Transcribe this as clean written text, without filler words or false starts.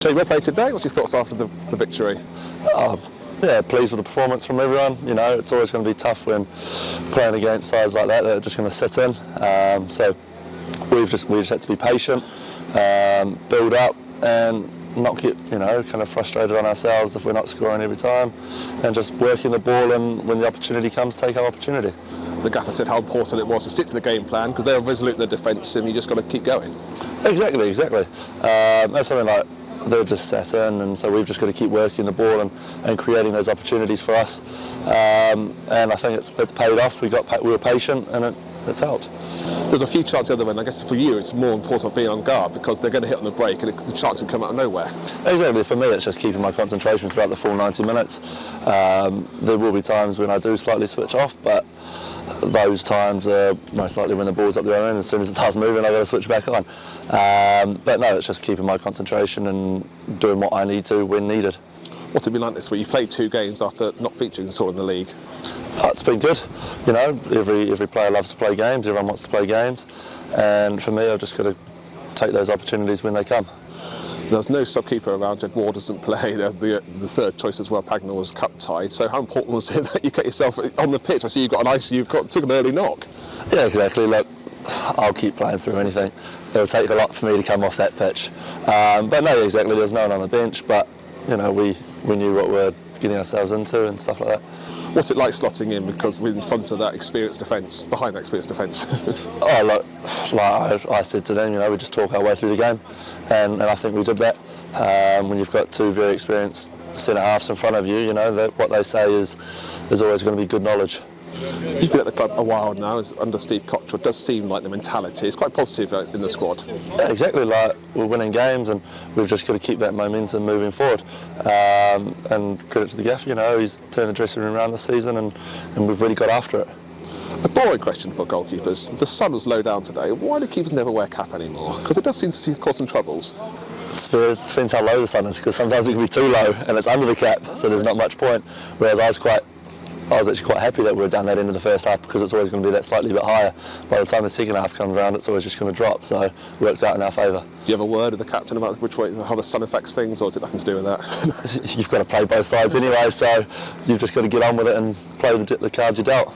Jamie, well played today. What's your thoughts after the victory? Yeah, pleased with the performance from everyone. You know, it's always going to be tough when playing against sides like that are just going to sit in. So we just had to be patient, build up, and not get kind of frustrated on ourselves if we're not scoring every time, and just working the ball, and when the opportunity comes, take our opportunity. The gaffer said how important it was to stick to the game plan because they're resolute in the defence and you just got to keep going. Exactly. That's something like they're just set in, and so we've just got to keep working the ball and creating those opportunities for us. And I think it's paid off. We were patient, and it's helped. There's a few chances the other way, and I guess for you it's more important being on guard because they're going to hit on the break and the chance can come out of nowhere. Exactly. For me, it's just keeping my concentration throughout the full 90 minutes. There will be times when I do slightly switch off, but those times are most likely when the ball's up the other end. As soon as it starts moving, I've got to switch back on. But no, it's just keeping my concentration and doing what I need to when needed. What's it been like this week? You've played 2 games after not featuring at all in the league. It's been good. You know, every player loves to play games. Everyone wants to play games, and for me, I've just got to take those opportunities when they come. There's no sub-keeper around. Jed Ward doesn't play. There's the third choice as well. Pagnell was cup tied. So how important was it that you get yourself on the pitch? I see you've got an ice. Took an early knock. Yeah, exactly. Look, I'll keep playing through anything. It'll take a lot for me to come off that pitch. But no, exactly. There's no one on the bench. But you know, we knew what we're getting ourselves into and stuff like that. What's it like slotting in because we're in front of that experienced defence, behind that experienced defence? Oh, look, like I said to them, we just talk our way through the game, and I think we did that. When you've got 2 very experienced centre halves in front of you, what they say is always going to be good knowledge. You've been at the club a while now, as under Steve Cottrell. It does seem like the mentality is quite positive in the squad. Yeah, exactly. Like we're winning games, and we've just got to keep that momentum moving forward. And credit to the gaffer, he's turned the dressing room around this season, and we've really got after it. A boring question for goalkeepers. The sun was low down today. Why do keepers never wear cap anymore? Because it does seem to cause some troubles. It depends how low the sun is, because sometimes it can be too low and it's under the cap, so there's not much point. Whereas I was actually quite happy that we were down that end of the first half because it's always going to be that slightly bit higher. By the time the second half comes around, it's always just going to drop, so it worked out in our favour. Do you have a word with the captain about how the sun affects things, or is it nothing to do with that? You've got to play both sides anyway, so you've just got to get on with it and play the cards you're dealt.